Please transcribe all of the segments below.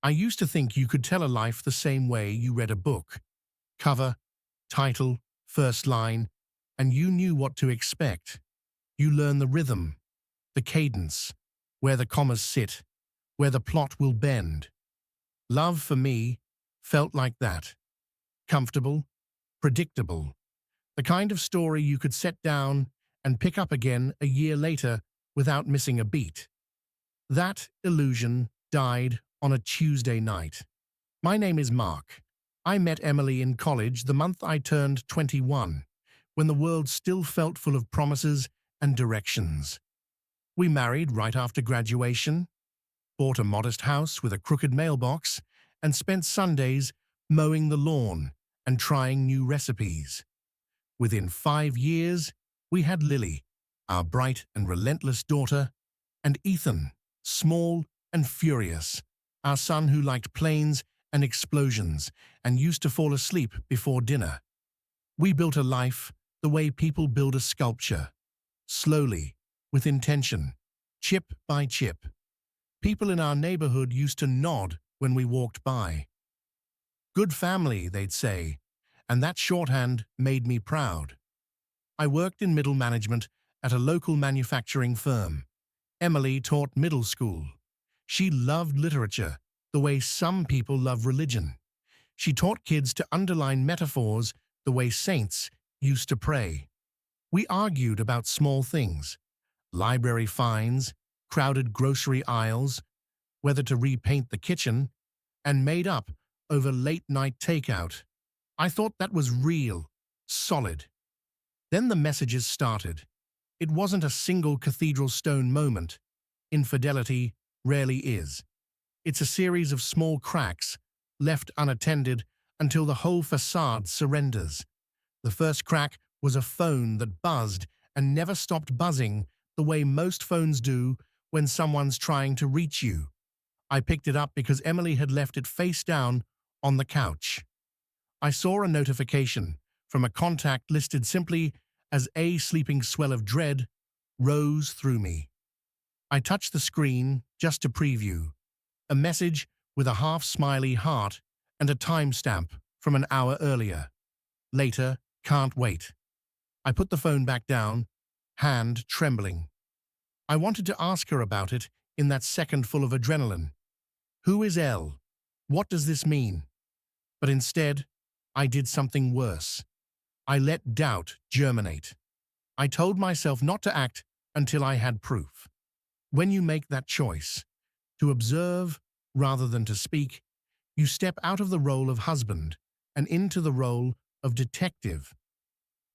I used to think you could tell a life the same way you read a book. Cover, title, first line, and you knew what to expect. You learn the rhythm, the cadence, where the commas sit, where the plot will bend. Love, for me, felt like that. Comfortable, predictable. The kind of story you could set down and pick up again a year later without missing a beat. That illusion died on a Tuesday night. My name is Mark. I met Emily in college the month I turned 21, when the world still felt full of promises and directions. We married right after graduation, bought a modest house with a crooked mailbox, and spent Sundays mowing the lawn and trying new recipes. Within 5 years, we had Lily, our bright and relentless daughter, and Ethan, small and furious, our son who liked planes and explosions and used to fall asleep before dinner. We built a life the way people build a sculpture, slowly, with intention, chip by chip. People in our neighborhood used to nod when we walked by. Good family, they'd say, and that shorthand made me proud. I worked in middle management at a local manufacturing firm. Emily taught middle school. She loved literature, the way some people love religion. She taught kids to underline metaphors the way saints used to pray. We argued about small things, library fines, crowded grocery aisles, whether to repaint the kitchen, and made up over late-night takeout. I thought that was real, solid. Then the messages started. It wasn't a single cathedral stone moment. Infidelity rarely is. It's a series of small cracks, left unattended until the whole facade surrenders. The first crack was a phone that buzzed and never stopped buzzing the way most phones do when someone's trying to reach you. I picked it up because Emily had left it face down on the couch. I saw a notification from a contact listed simply as a sleeping swell of dread rose through me. I touched the screen just to preview. A message with a half-smiley heart and a timestamp from an hour earlier. Later, can't wait. I put the phone back down, hand trembling. I wanted to ask her about it in that second full of adrenaline. Who is Elle? What does this mean? But instead, I did something worse. I let doubt germinate. I told myself not to act until I had proof. When you make that choice, to observe rather than to speak, you step out of the role of husband and into the role of detective.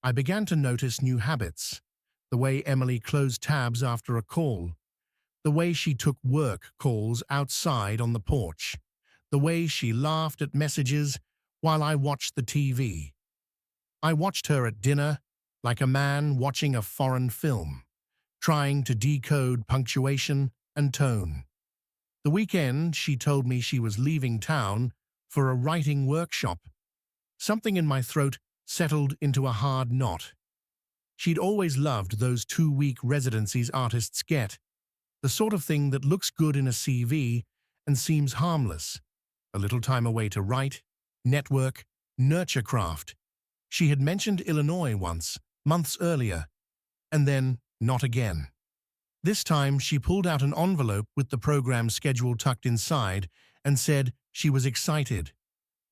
I began to notice new habits, the way Emily closed tabs after a call, the way she took work calls outside on the porch, the way she laughed at messages while I watched the TV. I watched her at dinner like a man watching a foreign film, trying to decode punctuation and tone. The weekend, she told me she was leaving town for a writing workshop. Something in my throat settled into a hard knot. She'd always loved those 2-week residencies artists get, the sort of thing that looks good in a CV and seems harmless. A little time away to write, network, nurture craft. She had mentioned Illinois once, months earlier, and then not again. This time she pulled out an envelope with the program schedule tucked inside and said she was excited.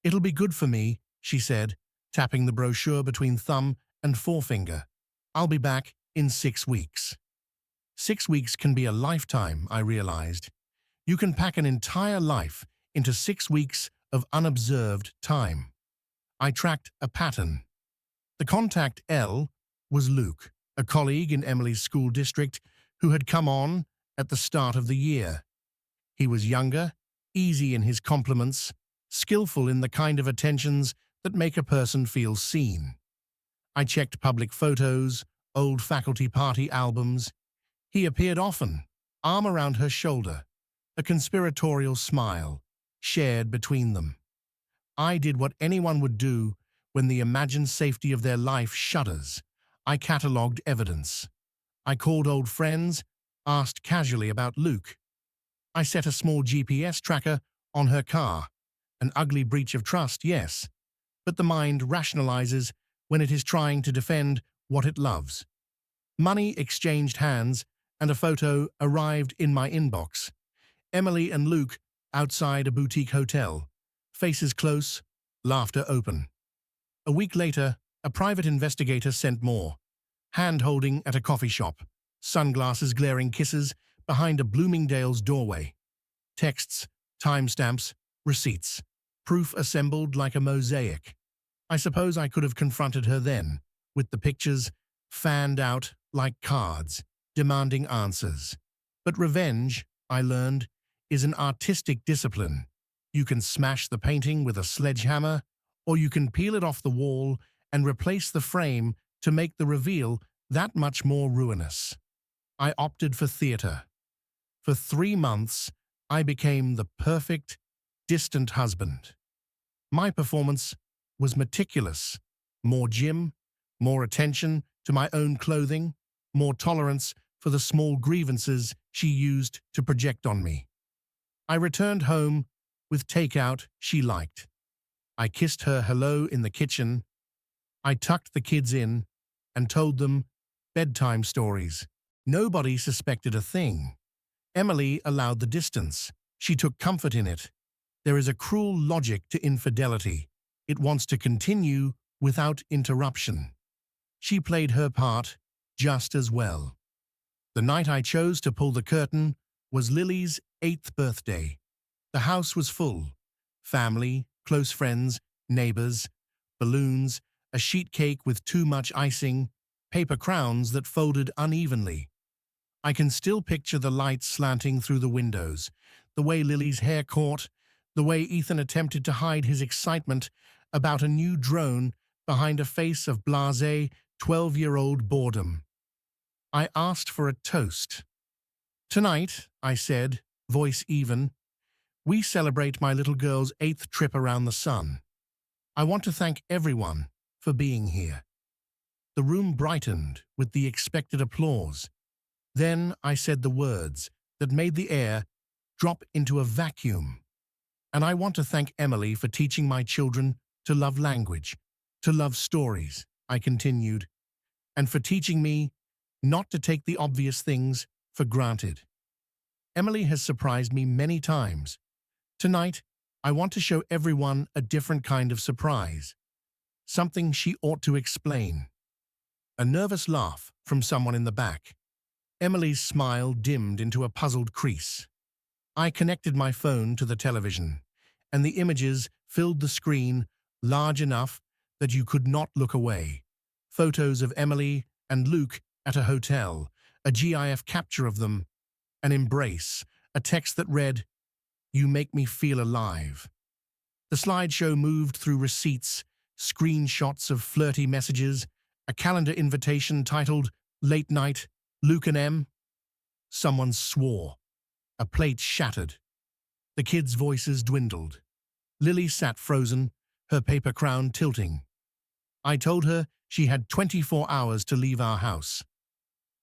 "It'll be good for me," she said, tapping the brochure between thumb and forefinger. "I'll be back in 6 weeks." 6 weeks can be a lifetime, I realized. You can pack an entire life into 6 weeks of unobserved time. I tracked a pattern. The contact L was Luke, a colleague in Emily's school district who had come on at the start of the year. He was younger, easy in his compliments, skillful in the kind of attentions that make a person feel seen. I checked public photos, old faculty party albums. He appeared often, arm around her shoulder, a conspiratorial smile shared between them. I did what anyone would do when the imagined safety of their life shudders. I catalogued evidence. I called old friends, asked casually about Luke. I set a small GPS tracker On her car. An ugly breach of trust, yes, but the mind rationalizes when it is trying to defend what it loves. Money exchanged hands, and a photo arrived in my inbox. Emily and Luke outside a boutique hotel. Faces close, laughter open. A week later, a private investigator sent more. Hand-holding at a coffee shop. Sunglasses glaring kisses behind a Bloomingdale's doorway. Texts, timestamps, receipts. Proof assembled like a mosaic. I suppose I could have confronted her then, with the pictures fanned out like cards, demanding answers. But revenge, I learned, is an artistic discipline. You can smash the painting with a sledgehammer, or you can peel it off the wall and replace the frame to make the reveal that much more ruinous. I opted for theater. For 3 months, I became the perfect, distant husband. My performance was meticulous. More gym, more attention to my own clothing, more tolerance for the small grievances she used to project on me. I returned home with takeout she liked. I kissed her hello in the kitchen. I tucked the kids in and told them bedtime stories. Nobody suspected a thing. Emily allowed the distance. She took comfort in it. There is a cruel logic to infidelity. It wants to continue without interruption. She played her part just as well. The night I chose to pull the curtain was Lily's 8th birthday. The house was full. Family, close friends, neighbors, balloons, a sheet cake with too much icing, paper crowns that folded unevenly. I can still picture the lights slanting through the windows, the way Lily's hair caught, the way Ethan attempted to hide his excitement about a new drone behind a face of blasé 12-year-old boredom. I asked for a toast. Tonight, I said, voice even, we celebrate my little girl's 8th trip around the sun. I want to thank everyone for being here. The room brightened with the expected applause. Then I said the words that made the air drop into a vacuum. And I want to thank Emily for teaching my children to love language, to love stories, I continued, and for teaching me not to take the obvious things for granted. Emily has surprised me many times. Tonight, I want to show everyone a different kind of surprise, something she ought to explain. A nervous laugh from someone in the back. Emily's smile dimmed into a puzzled crease. I connected my phone to the television, and the images filled the screen large enough that you could not look away. Photos of Emily and Luke at a hotel, a GIF capture of them, an embrace, a text that read, "You make me feel alive." The slideshow moved through receipts, screenshots of flirty messages, a calendar invitation titled "Late Night, Luke and Em." Someone swore. A plate shattered. The kids' voices dwindled. Lily sat frozen, her paper crown tilting. I told her she had 24 hours to leave our house.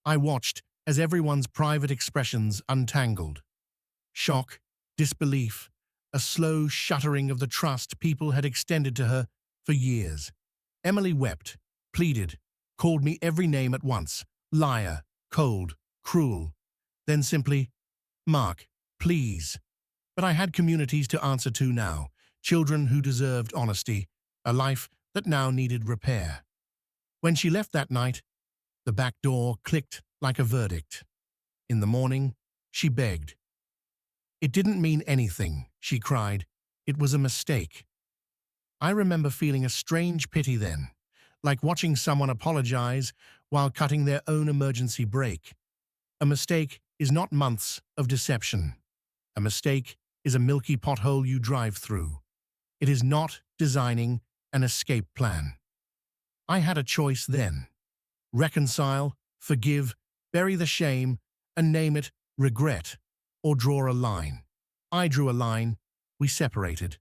I watched as everyone's private expressions untangled. Shock, disbelief, a slow shuttering of the trust people had extended to her for years. Emily wept, pleaded, called me every name at once, liar, cold, cruel. Then simply, Mark, please. But I had communities to answer to now, children who deserved honesty, a life that now needed repair. When she left that night, the back door clicked like a verdict. In the morning, she begged. It didn't mean anything, she cried. It was a mistake. I remember feeling a strange pity then, like watching someone apologize while cutting their own emergency brake. A mistake is not months of deception. A mistake is a milky pothole you drive through. It is not designing an escape plan. I had a choice then. Reconcile, forgive, bury the shame, and name it regret, or draw a line. I drew a line. We separated.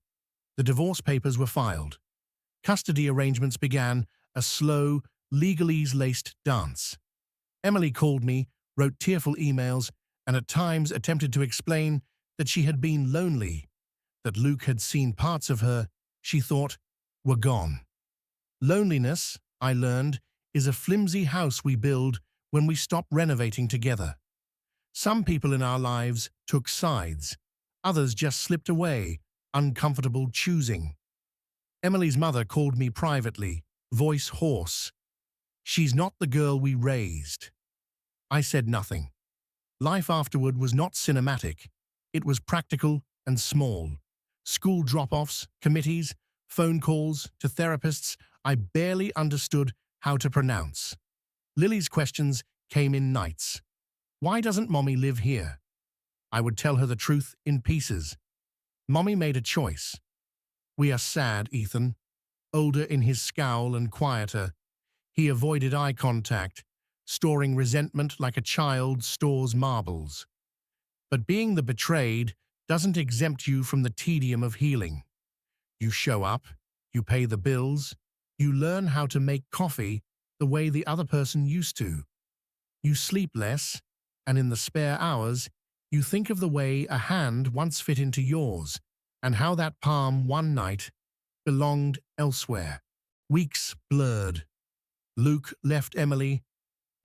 The divorce papers were filed. Custody arrangements began, a slow, legalese-laced dance. Emily called me, wrote tearful emails, and at times attempted to explain that she had been lonely, that Luke had seen parts of her she thought were gone. Loneliness, I learned, is a flimsy house we build when we stop renovating together. Some people in our lives took sides. Others just slipped away, uncomfortable choosing. Emily's mother called me privately, voice hoarse. "She's not the girl we raised." I said nothing. Life afterward was not cinematic. It was practical and small. School drop-offs, committees, phone calls to therapists I barely understood how to pronounce. Lily's questions came in nights. "Why doesn't Mommy live here?" I would tell her the truth in pieces. Mommy made a choice. "We are sad, Ethan." Older in his scowl and quieter, he avoided eye contact, storing resentment like a child stores marbles. But being the betrayed doesn't exempt you from the tedium of healing. You show up, you pay the bills, you learn how to make coffee the way the other person used to. You sleep less, and in the spare hours, you think of the way a hand once fit into yours, and how that palm one night belonged elsewhere. Weeks blurred. Luke left Emily,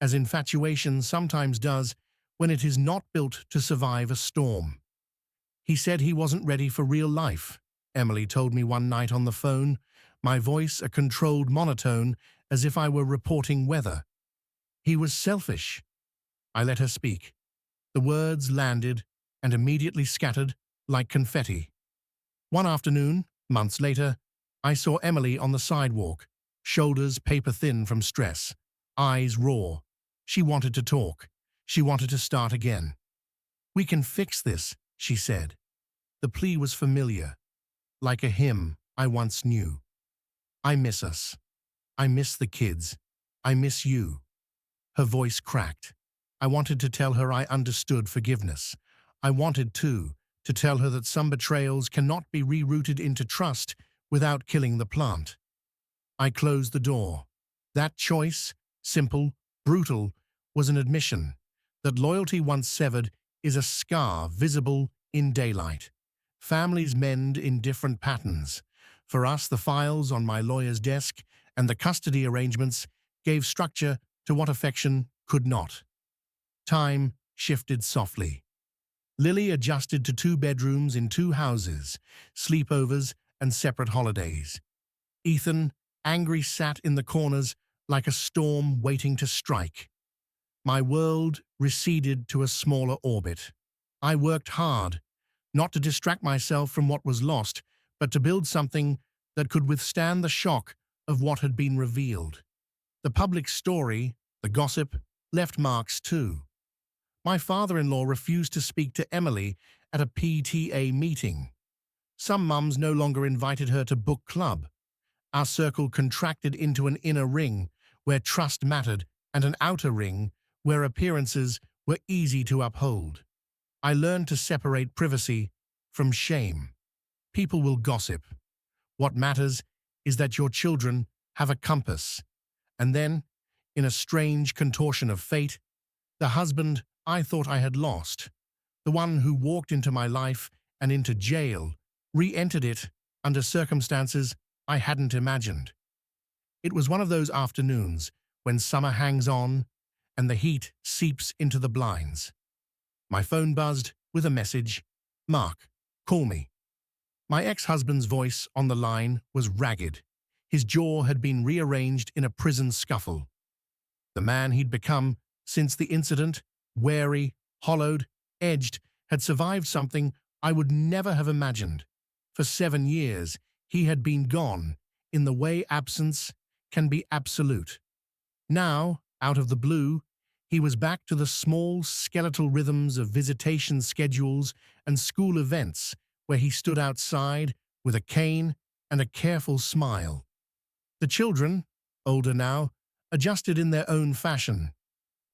as infatuation sometimes does when it is not built to survive a storm. He said he wasn't ready for real life, Emily told me one night on the phone, my voice a controlled monotone as if I were reporting weather. He was selfish. I let her speak. The words landed and immediately scattered like confetti. One afternoon, months later, I saw Emily on the sidewalk, shoulders paper-thin from stress, eyes raw. She wanted to talk. She wanted to start again. "We can fix this," she said. The plea was familiar, like a hymn I once knew. "I miss us. I miss the kids. I miss you." Her voice cracked. I wanted to tell her I understood forgiveness. I wanted, too, to tell her that some betrayals cannot be rerouted into trust without killing the plant. I closed the door. That choice, simple, brutal, was an admission that loyalty once severed is a scar visible in daylight. Families mend in different patterns. For us, the files on my lawyer's desk and the custody arrangements gave structure to what affection could not. Time shifted softly. Lily adjusted to 2 bedrooms in 2 houses, sleepovers and separate holidays. Ethan, angry, sat in the corners like a storm waiting to strike. My world receded to a smaller orbit. I worked hard, not to distract myself from what was lost, but to build something that could withstand the shock of what had been revealed. The public story, the gossip, left marks too. My father-in-law refused to speak to Emily at a PTA meeting. Some mums no longer invited her to book club. Our circle contracted into an inner ring where trust mattered and an outer ring where appearances were easy to uphold. I learned to separate privacy from shame. People will gossip. What matters is that your children have a compass. And then, in a strange contortion of fate, the husband I thought I had lost, the one who walked into my life and into jail, re-entered it under circumstances I hadn't imagined. It was one of those afternoons when summer hangs on and the heat seeps into the blinds. My phone buzzed with a message. "Mark, call me." My ex-husband's voice on the line was ragged. His jaw had been rearranged in a prison scuffle. The man he'd become since the incident, wary, hollowed, edged, had survived something I would never have imagined. For 7 years, he had been gone, in the way absence can be absolute. Now, out of the blue, he was back to the small, skeletal rhythms of visitation schedules and school events where he stood outside with a cane and a careful smile. The children, older now, adjusted in their own fashion.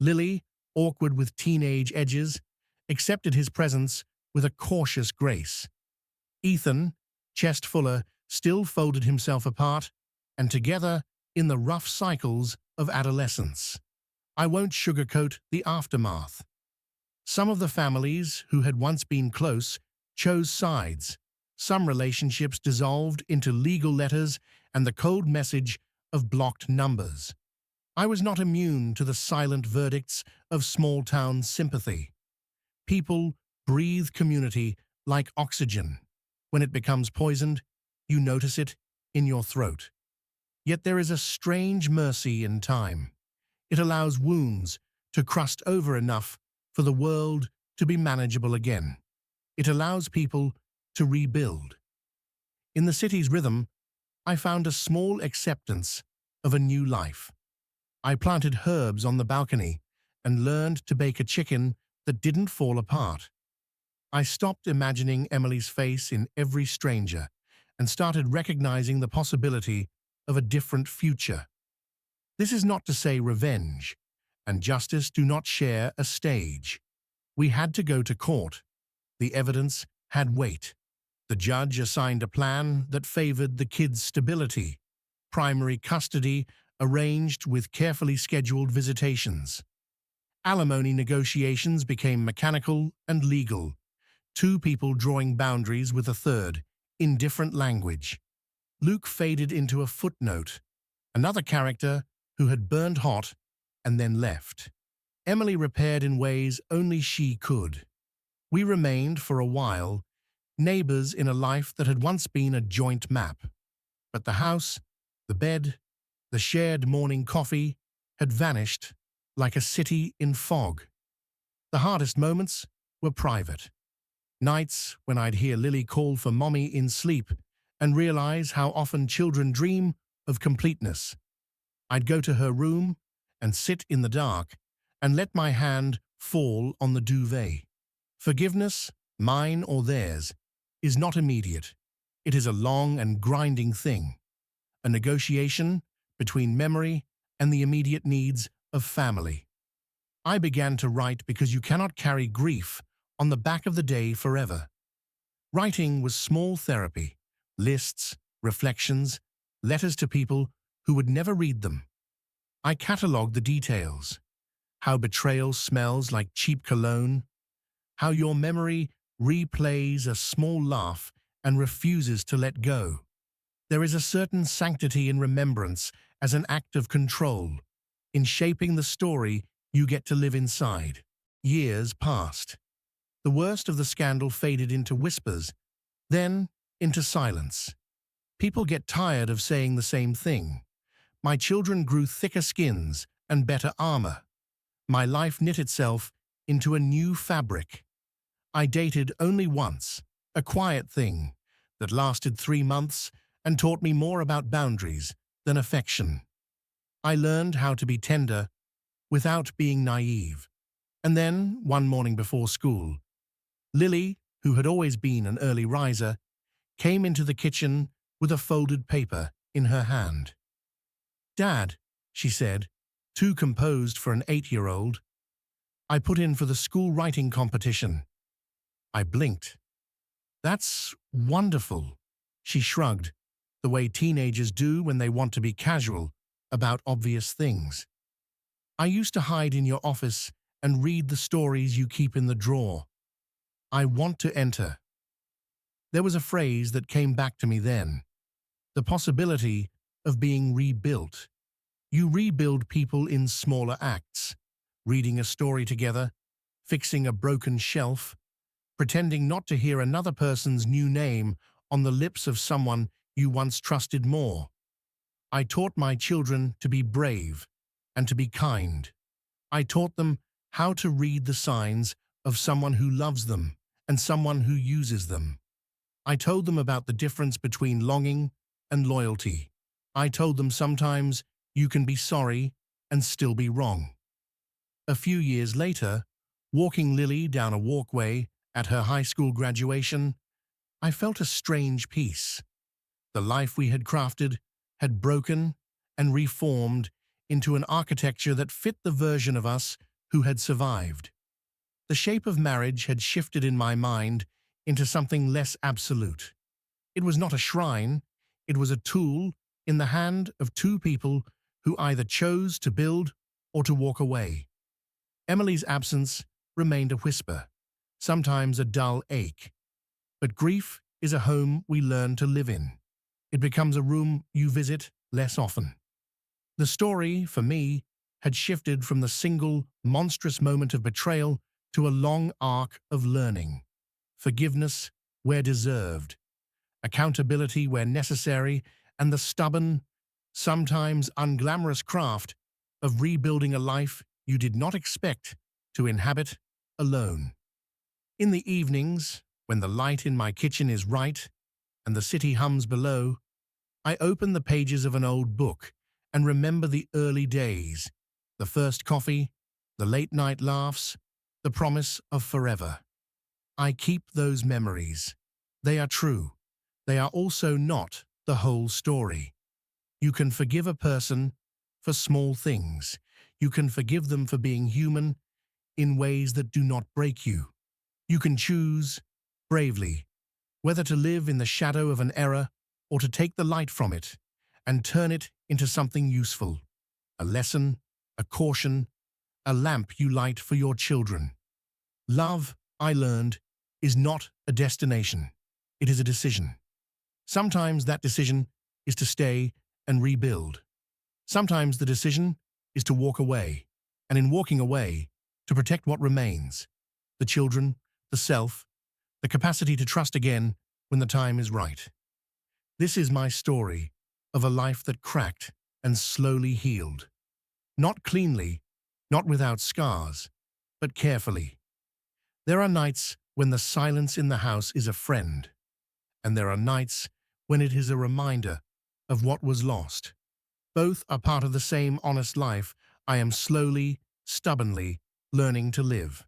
Lily, awkward with teenage edges, accepted his presence with a cautious grace. Ethan, chest fuller, still folded himself apart, and together in the rough cycles of adolescence. I won't sugarcoat the aftermath. Some of the families who had once been close chose sides. Some relationships dissolved into legal letters and the cold message of blocked numbers. I was not immune to the silent verdicts of small-town sympathy. People breathe community like oxygen. When it becomes poisoned, you notice it in your throat. Yet there is a strange mercy in time. It allows wounds to crust over enough for the world to be manageable again. It allows people to rebuild. In the city's rhythm, I found a small acceptance of a new life. I planted herbs on the balcony and learned to bake a chicken that didn't fall apart. I stopped imagining Emily's face in every stranger and started recognizing the possibility of a different future. This is not to say revenge and justice do not share a stage. We had to go to court. The evidence had weight. The judge assigned a plan that favored the kids' stability. Primary custody arranged with carefully scheduled visitations. Alimony negotiations became mechanical and legal, two people drawing boundaries with a third, in different language. Luke faded into a footnote, another character who had burned hot and then left. Emily repaired in ways only she could. We remained, for a while, neighbors in a life that had once been a joint map. But the house, the bed, the shared morning coffee had vanished like a city in fog. The hardest moments were private. Nights when I'd hear Lily call for mommy in sleep and realize how often children dream of completeness. I'd go to her room and sit in the dark and let my hand fall on the duvet. Forgiveness, mine or theirs, is not immediate. It is a long and grinding thing, a negotiation between memory and the immediate needs of family. I began to write because you cannot carry grief on the back of the day forever. Writing was small therapy, lists, reflections, letters to people who would never read them. I catalogued the details, how betrayal smells like cheap cologne, how your memory replays a small laugh and refuses to let go. There is a certain sanctity in remembrance as an act of control, in shaping the story you get to live inside. Years passed. The worst of the scandal faded into whispers, then into silence. People get tired of saying the same thing. My children grew thicker skins and better armor. My life knit itself into a new fabric. I dated only once, a quiet thing that lasted 3 months and taught me more about boundaries than affection. I learned how to be tender without being naive. And then, one morning before school, Lily, who had always been an early riser, came into the kitchen with a folded paper in her hand. "Dad," she said, too composed for an 8-year-old, "I put in for the school writing competition." I blinked. "That's wonderful," she shrugged, the way teenagers do when they want to be casual about obvious things. "I used to hide in your office and read the stories you keep in the drawer. I want to enter." There was a phrase that came back to me then. The possibility of being rebuilt. You rebuild people in smaller acts, reading a story together, fixing a broken shelf, pretending not to hear another person's new name on the lips of someone you once trusted more. I taught my children to be brave and to be kind. I taught them how to read the signs of someone who loves them and someone who uses them. I told them about the difference between longing and loyalty. I told them sometimes you can be sorry and still be wrong. A few years later, walking Lily down a walkway at her high school graduation, I felt a strange peace. The life we had crafted had broken and reformed into an architecture that fit the version of us who had survived. The shape of marriage had shifted in my mind into something less absolute. It was not a shrine, it was a tool in the hand of two people who either chose to build or to walk away. Emily's absence remained a whisper, sometimes a dull ache. But grief is a home we learn to live in. It becomes a room you visit less often. The story, for me, had shifted from the single, monstrous moment of betrayal to a long arc of learning. Forgiveness where deserved, accountability where necessary, and the stubborn, sometimes unglamorous craft of rebuilding a life you did not expect to inhabit alone. In the evenings, when the light in my kitchen is right and the city hums below, I open the pages of an old book and remember the early days, the first coffee, the late-night laughs, the promise of forever. I keep those memories. They are true. They are also not the whole story. You can forgive a person for small things. You can forgive them for being human in ways that do not break you. You can choose, bravely, whether to live in the shadow of an error or to take the light from it and turn it into something useful. A lesson, a caution, a lamp you light for your children. Love, I learned, is not a destination. It is a decision. Sometimes that decision is to stay and rebuild. Sometimes the decision is to walk away, and in walking away, to protect what remains, the children, the self, the capacity to trust again when the time is right. This is my story of a life that cracked and slowly healed. Not cleanly, not without scars, but carefully. There are nights when the silence in the house is a friend, and there are nights when it is a reminder of what was lost. Both are part of the same honest life I am slowly, stubbornly learning to live.